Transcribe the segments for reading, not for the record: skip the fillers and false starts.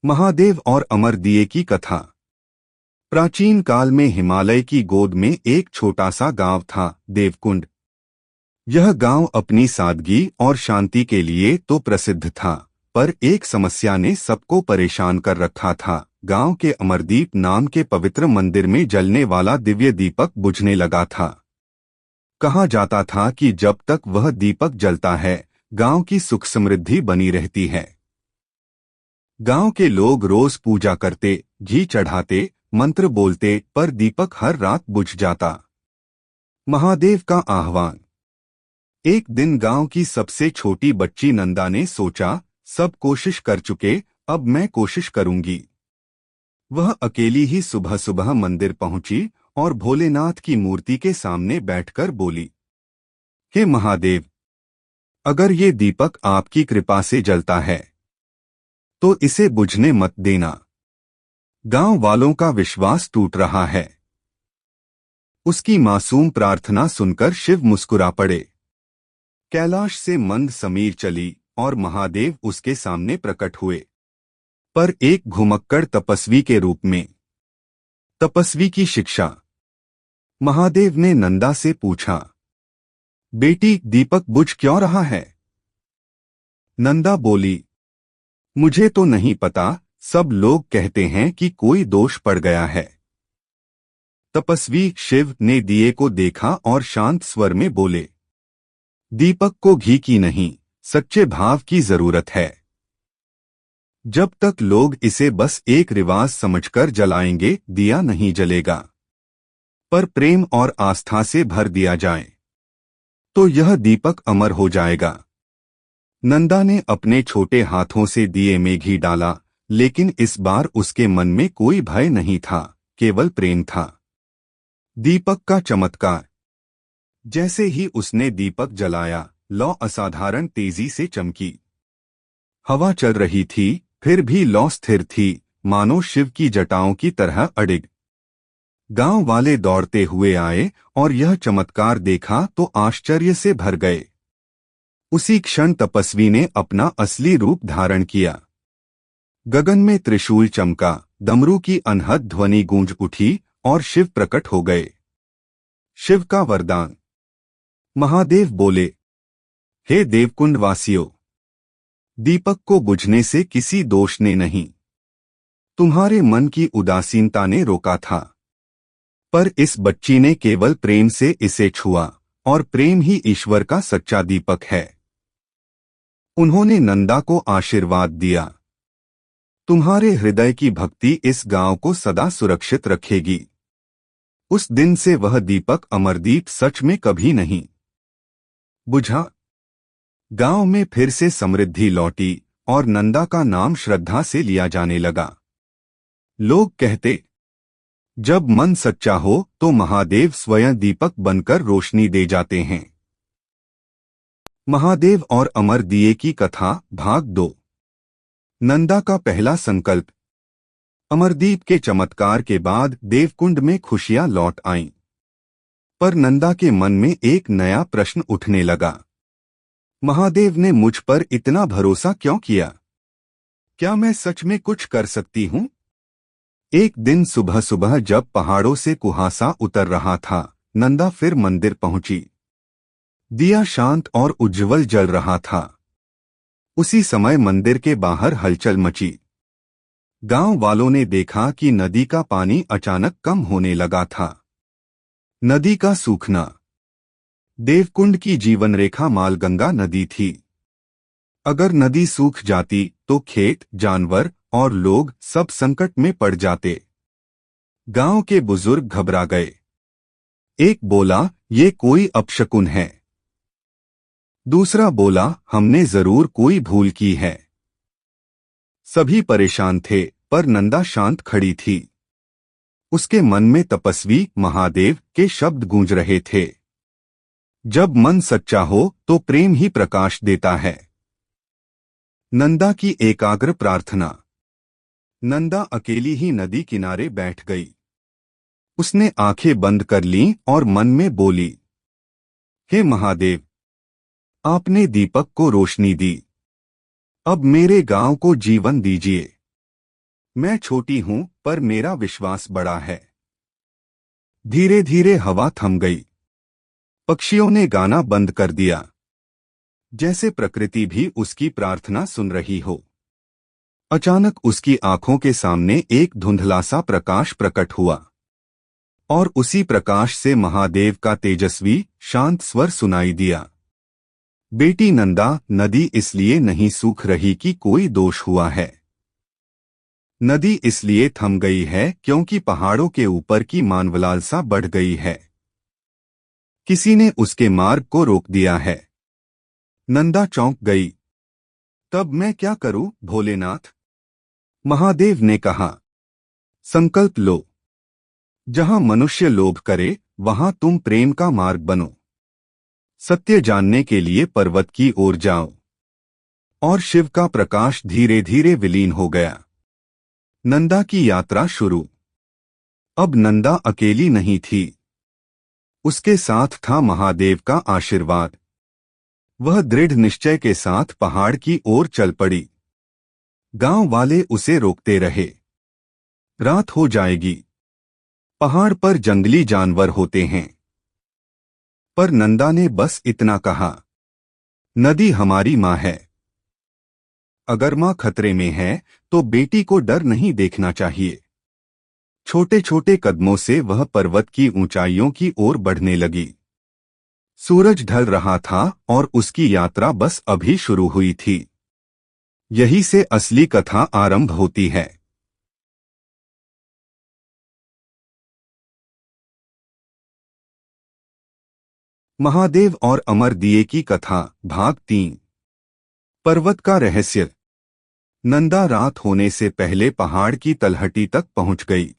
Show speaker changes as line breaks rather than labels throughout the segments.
महादेव और अमर दिए की कथा। प्राचीन काल में हिमालय की गोद में एक छोटा सा गांव था, देवकुंड। यह गांव अपनी सादगी और शांति के लिए तो प्रसिद्ध था, पर एक समस्या ने सबको परेशान कर रखा था। गांव के अमरदीप नाम के पवित्र मंदिर में जलने वाला दिव्य दीपक बुझने लगा था। कहा जाता था कि जब तक वह दीपक जलता है, गांव की सुख समृद्धि बनी रहती है। गांव के लोग रोज पूजा करते, घी चढ़ाते, मंत्र बोलते, पर दीपक हर रात बुझ जाता। महादेव का आह्वान। एक दिन गांव की सबसे छोटी बच्ची नंदा ने सोचा, सब कोशिश कर चुके, अब मैं कोशिश करूंगी। वह अकेली ही सुबह सुबह मंदिर पहुंची और भोलेनाथ की मूर्ति के सामने बैठकर बोली, हे महादेव, अगर ये दीपक आपकी कृपा से जलता है तो इसे बुझने मत देना। गांव वालों का विश्वास टूट रहा है। उसकी मासूम प्रार्थना सुनकर शिव मुस्कुरा पड़े। कैलाश से मंद समीर चली और महादेव उसके सामने प्रकट हुए, पर एक घुमक्कड़ तपस्वी के रूप में। तपस्वी की शिक्षा। महादेव ने नंदा से पूछा, बेटी, दीपक बुझ क्यों रहा है? नंदा बोली, मुझे तो नहीं पता, सब लोग कहते हैं कि कोई दोष पड़ गया है। तपस्वी शिव ने दिए को देखा और शांत स्वर में बोले, दीपक को घी की नहीं, सच्चे भाव की जरूरत है। जब तक लोग इसे बस एक रिवाज समझकर जलाएंगे, दिया नहीं जलेगा। पर प्रेम और आस्था से भर दिया जाए तो यह दीपक अमर हो जाएगा। नंदा ने अपने छोटे हाथों से दिए में घी डाला, लेकिन इस बार उसके मन में कोई भय नहीं था, केवल प्रेम था। दीपक का चमत्कार। जैसे ही उसने दीपक जलाया, लौ असाधारण तेजी से चमकी। हवा चल रही थी, फिर भी लौ स्थिर थी, मानो शिव की जटाओं की तरह अडिग। गांव वाले दौड़ते हुए आए और यह चमत्कार देखा तो आश्चर्य से भर गए। उसी क्षण तपस्वी ने अपना असली रूप धारण किया। गगन में त्रिशूल चमका, डमरू की अनहद ध्वनि गूंज उठी और शिव प्रकट हो गए। शिव का वरदान। महादेव बोले, हे देवकुंड वासियों, दीपक को बुझने से किसी दोष ने नहीं, तुम्हारे मन की उदासीनता ने रोका था। पर इस बच्ची ने केवल प्रेम से इसे छुआ, और प्रेम ही ईश्वर का सच्चा दीपक है। उन्होंने नंदा को आशीर्वाद दिया, तुम्हारे हृदय की भक्ति इस गांव को सदा सुरक्षित रखेगी। उस दिन से वह दीपक अमरदीप सच में कभी नहीं बुझा। गांव में फिर से समृद्धि लौटी और नंदा का नाम श्रद्धा से लिया जाने लगा। लोग कहते, जब मन सच्चा हो तो महादेव स्वयं दीपक बनकर रोशनी दे जाते हैं। महादेव और अमर दिए की कथा, भाग 2। नंदा का पहला संकल्प। अमरदीप के चमत्कार के बाद देवकुंड में खुशियां लौट आईं। पर नंदा के मन में एक नया प्रश्न उठने लगा, महादेव ने मुझ पर इतना भरोसा क्यों किया? क्या मैं सच में कुछ कर सकती हूं? एक दिन सुबह सुबह जब पहाड़ों से कुहासा उतर रहा था, नंदा फिर मंदिर पहुंची। दिया शांत और उज्ज्वल जल रहा था। उसी समय मंदिर के बाहर हलचल मची। गांव वालों ने देखा कि नदी का पानी अचानक कम होने लगा था। नदी का सूखना। देवकुंड की जीवन रेखा मालगंगा नदी थी। अगर नदी सूख जाती तो खेत, जानवर और लोग सब संकट में पड़ जाते। गांव के बुजुर्ग घबरा गए। एक बोला, ये कोई अपशकुन है। दूसरा बोला, हमने जरूर कोई भूल की है। सभी परेशान थे, पर नंदा शांत खड़ी थी। उसके मन में तपस्वी महादेव के शब्द गूंज रहे थे, जब मन सच्चा हो तो प्रेम ही प्रकाश देता है। नंदा की एकाग्र प्रार्थना। नंदा अकेली ही नदी किनारे बैठ गई। उसने आंखें बंद कर लीं और मन में बोली, हे महादेव, आपने दीपक को रोशनी दी, अब मेरे गांव को जीवन दीजिए। मैं छोटी हूं पर मेरा विश्वास बड़ा है। धीरे धीरे हवा थम गई। पक्षियों ने गाना बंद कर दिया, जैसे प्रकृति भी उसकी प्रार्थना सुन रही हो। अचानक उसकी आंखों के सामने एक धुंधला सा प्रकाश प्रकट हुआ, और उसी प्रकाश से महादेव का तेजस्वी शांत स्वर सुनाई दिया। बेटी नंदा, नदी इसलिए नहीं सूख रही कि कोई दोष हुआ है। नदी इसलिए थम गई है क्योंकि पहाड़ों के ऊपर की मानवलालसा बढ़ गई है। किसी ने उसके मार्ग को रोक दिया है। नंदा चौंक गई। तब मैं क्या करूं भोलेनाथ? महादेव ने कहा, संकल्प लो। जहां मनुष्य लोभ करे वहां तुम प्रेम का मार्ग बनो। सत्य जानने के लिए पर्वत की ओर जाओ। और शिव का प्रकाश धीरे धीरे विलीन हो गया। नंदा की यात्रा शुरू। अब नंदा अकेली नहीं थी। उसके साथ था महादेव का आशीर्वाद। वह दृढ़ निश्चय के साथ पहाड़ की ओर चल पड़ी। गांव वाले उसे रोकते रहे। रात हो जाएगी। पहाड़ पर जंगली जानवर होते हैं। पर नंदा ने बस इतना कहा, नदी हमारी माँ है। अगर माँ खतरे में है तो बेटी को डर नहीं देखना चाहिए। छोटे छोटे कदमों से वह पर्वत की ऊंचाइयों की ओर बढ़ने लगी। सूरज ढल रहा था और उसकी यात्रा बस अभी शुरू हुई थी। यही से असली कथा आरंभ होती है। महादेव और अमर दिए की कथा, भाग 3। पर्वत का रहस्य। नंदा रात होने से पहले पहाड़ की तलहटी तक पहुंच गई।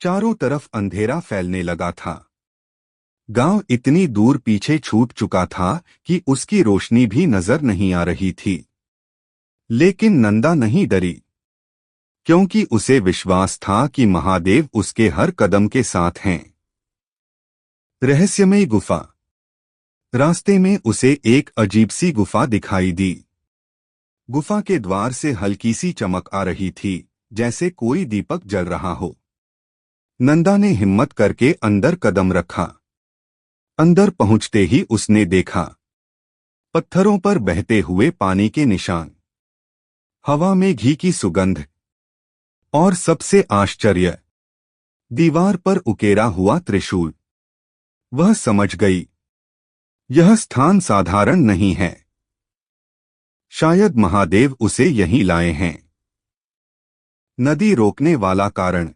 चारों तरफ अंधेरा फैलने लगा था। गांव इतनी दूर पीछे छूट चुका था कि उसकी रोशनी भी नजर नहीं आ रही थी। लेकिन नंदा नहीं डरी, क्योंकि उसे विश्वास था कि महादेव उसके हर कदम के साथ हैं। रहस्यमयी गुफा। रास्ते में उसे एक अजीब सी गुफा दिखाई दी। गुफा के द्वार से हल्की सी चमक आ रही थी, जैसे कोई दीपक जल रहा हो। नंदा ने हिम्मत करके अंदर कदम रखा। अंदर पहुंचते ही उसने देखा पत्थरों पर बहते हुए पानी के निशान, हवा में घी की सुगंध, और सबसे आश्चर्य, दीवार पर उकेरा हुआ त्रिशूल। वह समझ गई, यह स्थान साधारण नहीं है। शायद महादेव उसे यहीं लाए हैं। नदी रोकने वाला कारण।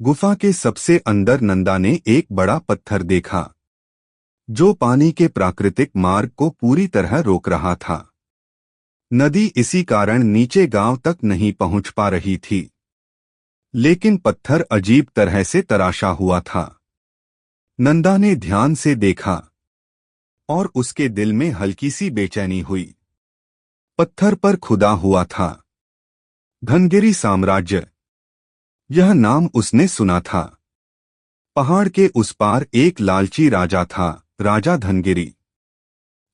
गुफा के सबसे अंदर नंदा ने एक बड़ा पत्थर देखा, जो पानी के प्राकृतिक मार्ग को पूरी तरह रोक रहा था। नदी इसी कारण नीचे गांव तक नहीं पहुंच पा रही थी। लेकिन पत्थर अजीब तरह से तराशा हुआ था। नंदा ने ध्यान से देखा, और उसके दिल में हल्की सी बेचैनी हुई। पत्थर पर खुदा हुआ था, धनगिरी साम्राज्य। यह नाम उसने सुना था। पहाड़ के उस पार एक लालची राजा था, राजा धनगिरी।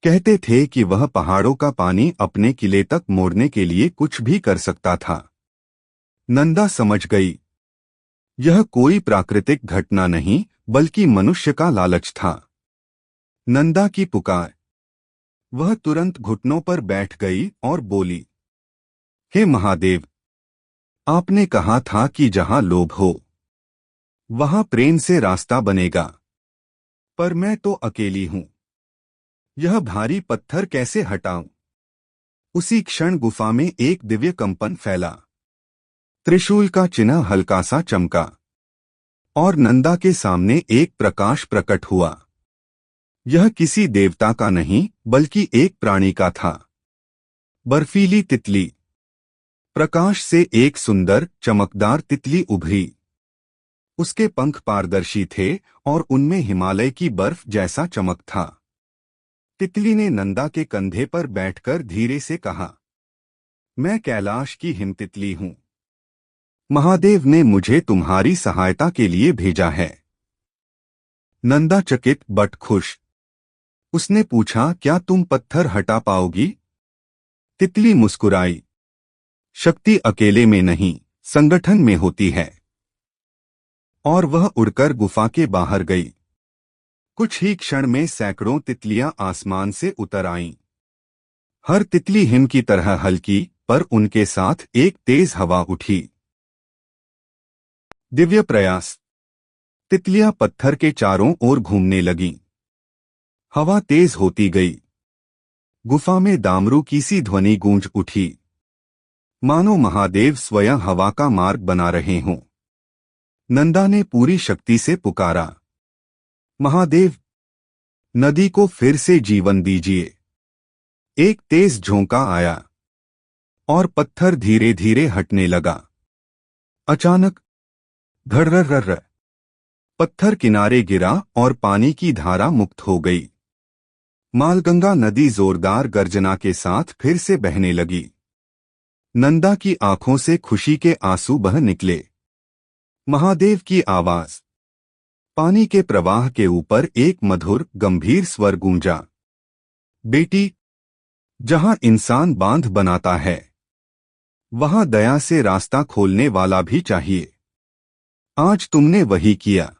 कहते थे कि वह पहाड़ों का पानी अपने किले तक मोड़ने के लिए कुछ भी कर सकता था। नंदा समझ गई, यह कोई प्राकृतिक घटना नहीं बल्कि मनुष्य का लालच था। नंदा की पुकार। वह तुरंत घुटनों पर बैठ गई और बोली, हे महादेव, आपने कहा था कि जहां लोभ हो वहां प्रेम से रास्ता बनेगा। पर मैं तो अकेली हूं। यह भारी पत्थर कैसे हटाऊं? उसी क्षण गुफा में एक दिव्य कंपन फैला। त्रिशूल का चिन्ह हल्का सा चमका, और नंदा के सामने एक प्रकाश प्रकट हुआ। यह किसी देवता का नहीं बल्कि एक प्राणी का था। बर्फीली तितली। प्रकाश से एक सुंदर चमकदार तितली उभरी। उसके पंख पारदर्शी थे और उनमें हिमालय की बर्फ जैसा चमक था। तितली ने नंदा के कंधे पर बैठकर धीरे से कहा, मैं कैलाश की हिमतितली हूं। महादेव ने मुझे तुम्हारी सहायता के लिए भेजा है। नंदा चकित बट खुश। उसने पूछा, क्या तुम पत्थर हटा पाओगी? तितली मुस्कुराई, शक्ति अकेले में नहीं, संगठन में होती है। और वह उड़कर गुफा के बाहर गई। कुछ ही क्षण में सैकड़ों तितलियां आसमान से उतर आईं। हर तितली हिम की तरह हल्की, पर उनके साथ एक तेज हवा उठी। दिव्य प्रयास। तितलियां पत्थर के चारों ओर घूमने लगीं। हवा तेज होती गई। गुफा में दामरू की सी ध्वनि गूंज उठी, मानो महादेव स्वयं हवा का मार्ग बना रहे हों। नंदा ने पूरी शक्ति से पुकारा, महादेव, नदी को फिर से जीवन दीजिए। एक तेज झोंका आया और पत्थर धीरे धीरे हटने लगा। अचानक धड़र्रर्र, पत्थर किनारे गिरा और पानी की धारा मुक्त हो गई। मालगंगा नदी जोरदार गर्जना के साथ फिर से बहने लगी। नंदा की आंखों से खुशी के आंसू बह निकले। महादेव की आवाज। पानी के प्रवाह के ऊपर एक मधुर गंभीर स्वर गूंजा, बेटी, जहां इंसान बांध बनाता है, वहां दया से रास्ता खोलने वाला भी चाहिए। आज तुमने वही किया।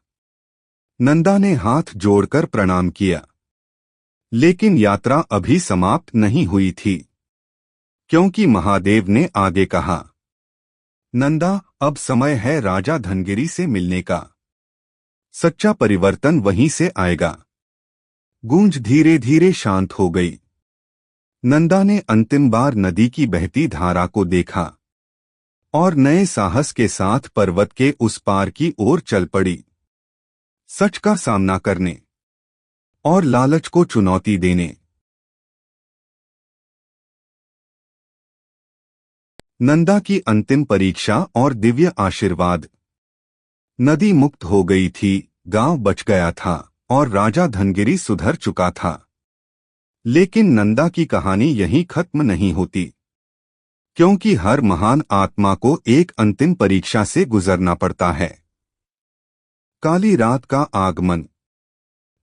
नंदा ने हाथ जोड़कर प्रणाम किया। लेकिन यात्रा अभी समाप्त नहीं हुई थी, क्योंकि महादेव ने आगे कहा, नंदा, अब समय है राजा धनगिरी से मिलने का। सच्चा परिवर्तन वहीं से आएगा। गूंज धीरे धीरे शांत हो गई। नंदा ने अंतिम बार नदी की बहती धारा को देखा और नए साहस के साथ पर्वत के उस पार की ओर चल पड़ी। सच का सामना करने और लालच को चुनौती देने। नंदा की अंतिम परीक्षा और दिव्य आशीर्वाद। नदी मुक्त हो गई थी, गांव बच गया था और राजा धनगिरी सुधर चुका था। लेकिन नंदा की कहानी यहीं खत्म नहीं होती, क्योंकि हर महान आत्मा को एक अंतिम परीक्षा से गुजरना पड़ता है। काली रात का आगमन।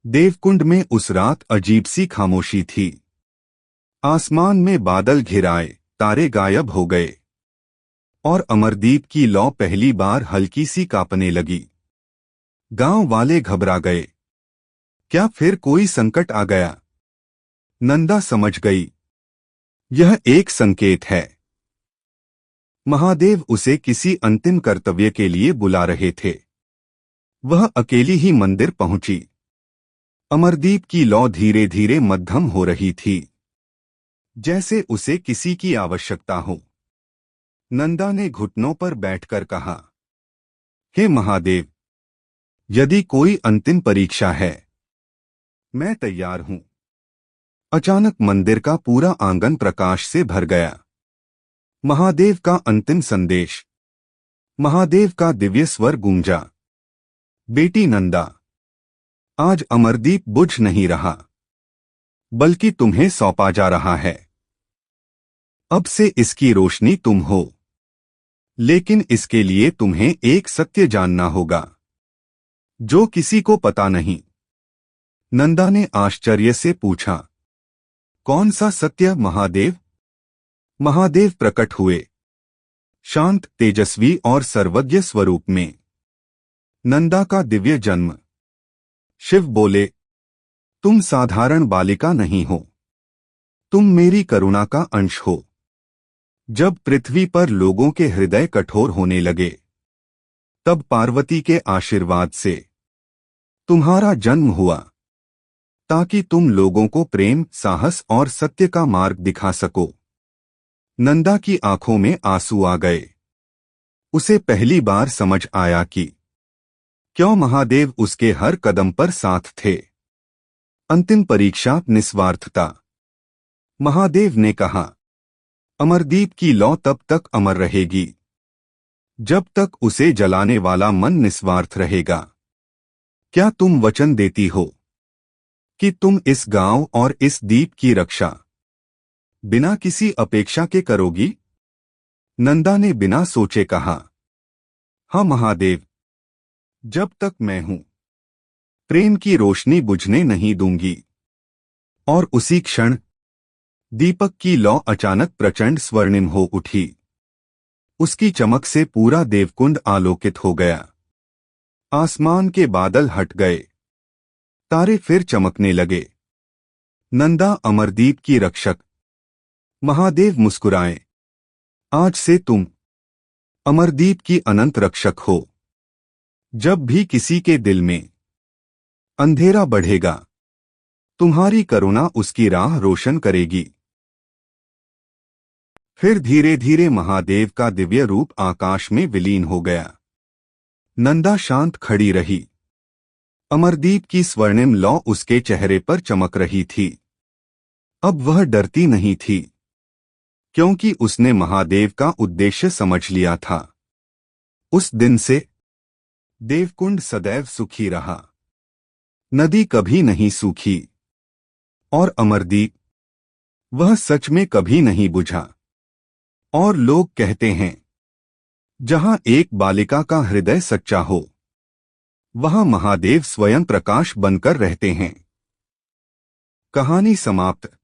देवकुंड में उस रात अजीब सी खामोशी थी। आसमान में बादल घिराए, तारे गायब हो गए और अमरदीप की लौ पहली बार हल्की सी कांपने लगी। गांव वाले घबरा गए। क्या फिर कोई संकट आ गया? नंदा समझ गई, यह एक संकेत है। महादेव उसे किसी अंतिम कर्तव्य के लिए बुला रहे थे। वह अकेली ही मंदिर पहुंची। अमरदीप की लौ धीरे धीरे मध्यम हो रही थी, जैसे उसे किसी की आवश्यकता हो। नंदा ने घुटनों पर बैठकर कहा, हे महादेव, यदि कोई अंतिम परीक्षा है, मैं तैयार हूं। अचानक मंदिर का पूरा आंगन प्रकाश से भर गया। महादेव का अंतिम संदेश। महादेव का दिव्य स्वर गूंजा, बेटी नंदा, आज अमरदीप बुझ नहीं रहा, बल्कि तुम्हें सौंपा जा रहा है। अब से इसकी रोशनी तुम हो। लेकिन इसके लिए तुम्हें एक सत्य जानना होगा, जो किसी को पता नहीं। नंदा ने आश्चर्य से पूछा, कौन सा सत्य महादेव? महादेव प्रकट हुए, शांत, तेजस्वी और सर्वज्ञ स्वरूप में। नंदा का दिव्य जन्म। शिव बोले, तुम साधारण बालिका नहीं हो, तुम मेरी करुणा का अंश हो। जब पृथ्वी पर लोगों के हृदय कठोर होने लगे, तब पार्वती के आशीर्वाद से तुम्हारा जन्म हुआ, ताकि तुम लोगों को प्रेम, साहस और सत्य का मार्ग दिखा सको। नंदा की आंखों में आंसू आ गए। उसे पहली बार समझ आया कि क्यों महादेव उसके हर कदम पर साथ थे। अंतिम परीक्षा, निस्वार्थता। महादेव ने कहा, अमरदीप की लौ तब तक अमर रहेगी जब तक उसे जलाने वाला मन निस्वार्थ रहेगा। क्या तुम वचन देती हो कि तुम इस गांव और इस द्वीप की रक्षा बिना किसी अपेक्षा के करोगी? नंदा ने बिना सोचे कहा, हाँ महादेव, जब तक मैं हूं, प्रेम की रोशनी बुझने नहीं दूंगी। और उसी क्षण दीपक की लौ अचानक प्रचंड स्वर्णिम हो उठी। उसकी चमक से पूरा देवकुंड आलोकित हो गया। आसमान के बादल हट गए, तारे फिर चमकने लगे। नंदा अमरदीप की रक्षक। महादेव मुस्कुराए, आज से तुम अमरदीप की अनंत रक्षक हो। जब भी किसी के दिल में अंधेरा बढ़ेगा, तुम्हारी करुणा उसकी राह रोशन करेगी। फिर धीरे धीरे महादेव का दिव्य रूप आकाश में विलीन हो गया। नंदा शांत खड़ी रही। अमरदीप की स्वर्णिम लौ उसके चेहरे पर चमक रही थी। अब वह डरती नहीं थी, क्योंकि उसने महादेव का उद्देश्य समझ लिया था। उस दिन से देवकुंड सदैव सुखी रहा, नदी कभी नहीं सूखी, और अमरदीप, वह सच में कभी नहीं बुझा। और लोग कहते हैं, जहां एक बालिका का हृदय सच्चा हो, वहां महादेव स्वयं प्रकाश बनकर रहते हैं। कहानी समाप्त।